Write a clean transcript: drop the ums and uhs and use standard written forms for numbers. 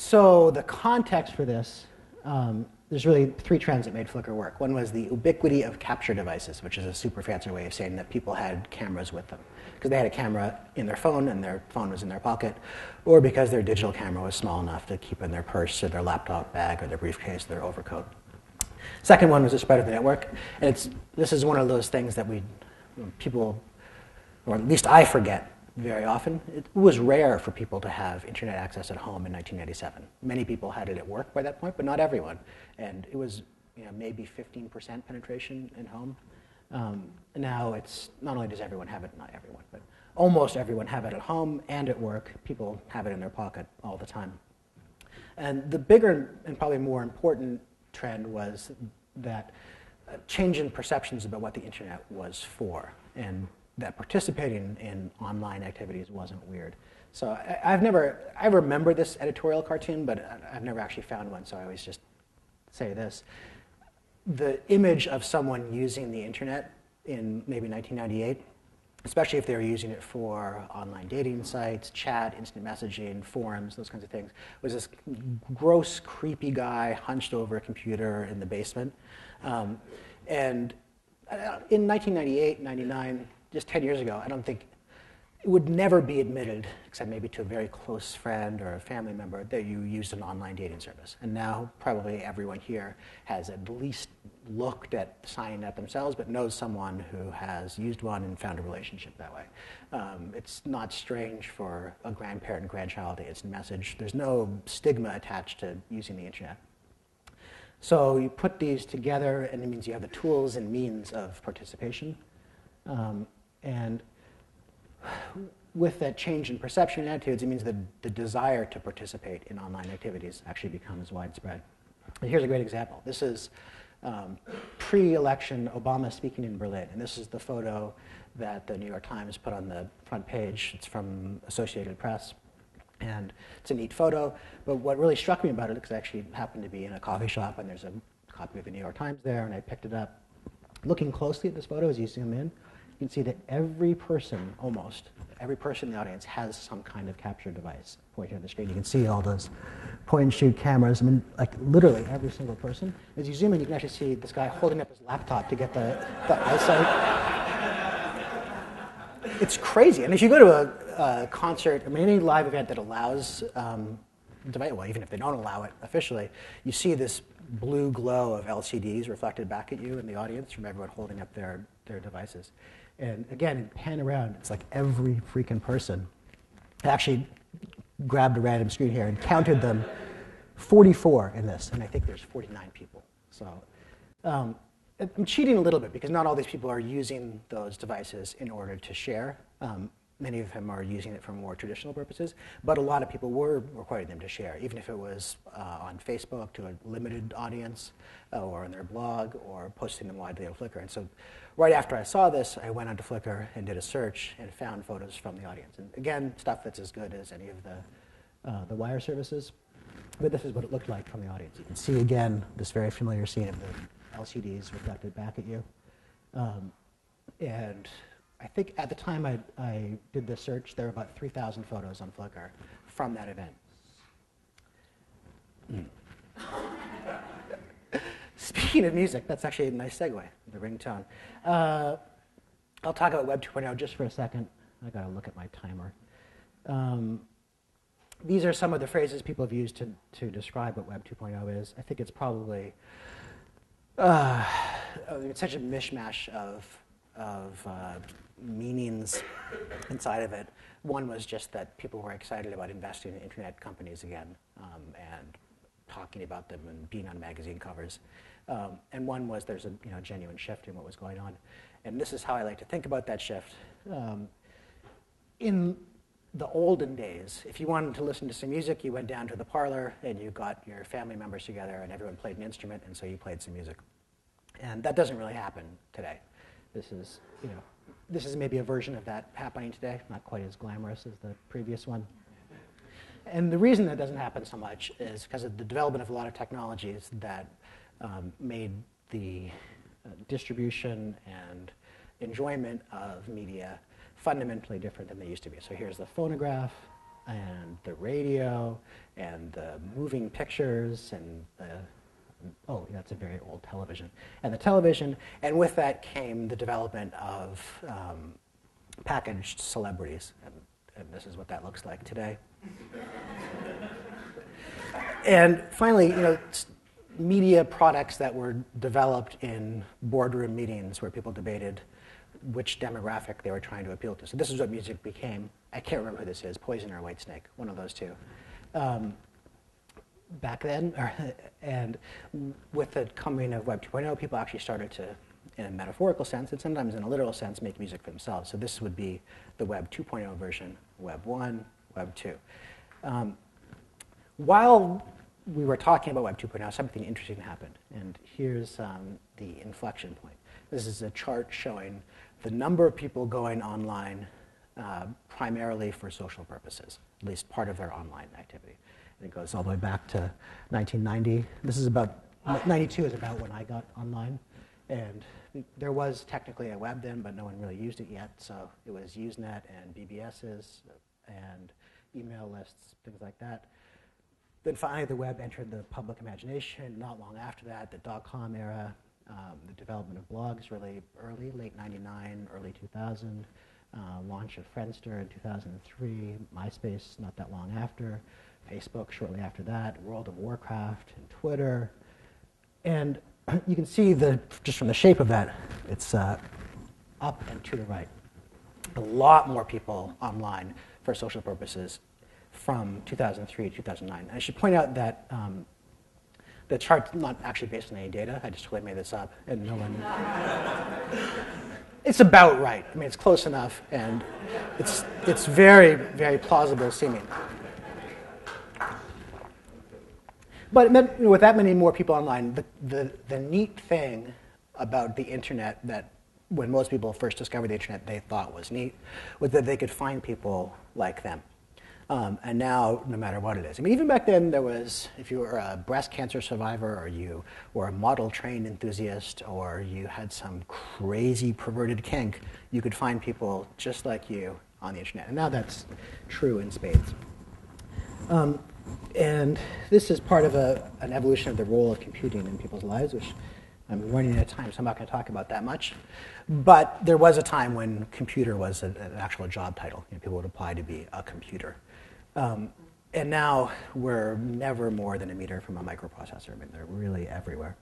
So the context for this, there's really three trends that made Flickr work. One was the ubiquity of capture devices, which is a super fancy way of saying that people had cameras with them. Because they had a camera in their phone and their phone was in their pocket, or because their digital camera was small enough to keep in their purse or their laptop bag or their briefcase or their overcoat. Second one was the spread of the network. And this is one of those things that people, or at least I forget very often. It was rare for people to have internet access at home in 1997. Many people had it at work by that point, but not everyone. And it was maybe 15% penetration in home. Now it's not only does everyone have it, not everyone, but almost everyone have it at home and at work. People have it in their pocket all the time. And the bigger and probably more important trend was that change in perceptions about what the internet was for, and that participating in online activities wasn't weird. So I remember this editorial cartoon, but I've never actually found one, so I always just say this. The image of someone using the internet in maybe 1998, especially if they were using it for online dating sites, chat, instant messaging, forums, those kinds of things, was this gross, creepy guy hunched over a computer in the basement. And in 1998, 99, just 10 years ago, I don't think it would never be admitted, except maybe to a very close friend or a family member, that you used an online dating service. And now probably everyone here has at least looked at signing up themselves, but knows someone who has used one and found a relationship that way. It's not strange for a grandparent and grandchild to instant message. There's no stigma attached to using the internet. So you put these together, and it means you have the tools and means of participation. And with that change in perception and attitudes, it means that the desire to participate in online activities actually becomes widespread. And here's a great example. This is pre-election Obama speaking in Berlin. And this is the photo that the New York Times put on the front page. It's from Associated Press. And it's a neat photo. But what really struck me about it, because I actually happened to be in a coffee shop, and there's a copy of the New York Times there, and I picked it up. Looking closely at this photo as you zoom in, you can see that every person, almost, every person in the audience has some kind of capture device pointing on the screen. You can see all those point-and-shoot cameras. I mean, like literally every single person. As you zoom in, you can actually see this guy holding up his laptop to get the eyesight. It's crazy. And if you go to a concert, I mean, any live event that allows device, well, even if they don't allow it officially, you see this blue glow of LCDs reflected back at you in the audience from everyone holding up their devices. And again, pan around, it's like every freaking person. I actually grabbed a random screen here and counted them, 44 in this, and I think there's 49 people. So I'm cheating a little bit because not all these people are using those devices in order to share. Many of them are using it for more traditional purposes, but a lot of people were recording them to share, even if it was on Facebook to a limited audience, or on their blog, or posting them widely on Flickr. And so right after I saw this, I went onto Flickr and did a search and found photos from the audience. And again, stuff that's as good as any of the wire services, but this is what it looked like from the audience. You can see, again, this very familiar scene of the LCDs reflected back at you. And I think at the time I did this search, there were about 3,000 photos on Flickr from that event. Speaking of music, that's actually a nice segue, the ringtone. I'll talk about Web 2.0 just for a second. I got to look at my timer. These are some of the phrases people have used to describe what Web 2.0 is. I think it's probably it's such a mishmash of meanings inside of it. One was just that people were excited about investing in internet companies again, and talking about them and being on magazine covers. And one was there's a genuine shift in what was going on. And this is how I like to think about that shift. In the olden days, if you wanted to listen to some music, you went down to the parlor and you got your family members together and everyone played an instrument, and so you played some music. And that doesn't really happen today. This is maybe a version of that happening today, not quite as glamorous as the previous one. And the reason that doesn't happen so much is because of the development of a lot of technologies that made the distribution and enjoyment of media fundamentally different than they used to be. So here's the phonograph and the radio and the moving pictures and the, oh, that's a very old television, and the television, and with that came the development of packaged celebrities, and this is what that looks like today. And finally, media products that were developed in boardroom meetings where people debated which demographic they were trying to appeal to. So this is what music became. I can't remember who this is, Poison or Whitesnake, one of those two. Back then, and with the coming of Web 2.0, people actually started to, in a metaphorical sense, and sometimes in a literal sense, make music for themselves. So this would be the Web 2.0 version, Web 1, Web 2. While we were talking about Web 2.0, something interesting happened. And here's the inflection point. This is a chart showing the number of people going online primarily for social purposes, at least part of their online activity. And it goes all the way back to 1990. This is about, 92 is about when I got online. And there was technically a web then, but no one really used it yet. So it was Usenet and BBSs and email lists, things like that. Then finally, the web entered the public imagination. Not long after that, the dot-com era, the development of blogs really early, late 99, early 2000, launch of Friendster in 2003, MySpace not that long after, Facebook shortly after that, World of Warcraft, and Twitter. And you can see, just from the shape of that, it's up and to the right. A lot more people online for social purposes from 2003 to 2009. I should point out that the chart's not actually based on any data. I just totally made this up, and no one... It's about right. I mean, it's close enough, and it's very, very plausible seeming. But it meant, with that many more people online, the neat thing about the internet that when most people first discovered the internet they thought was neat was that they could find people like them. And now, no matter what it is. I mean, even back then, there was, if you were a breast cancer survivor, or you were a model train enthusiast, or you had some crazy perverted kink, you could find people just like you on the internet. And now that's true in spades. And this is part of an evolution of the role of computing in people's lives, which I'm running out of time, so I'm not going to talk about that much. But there was a time when computer was an actual job title. People would apply to be a computer. And now we're never more than a meter from a microprocessor. I mean, they're really everywhere.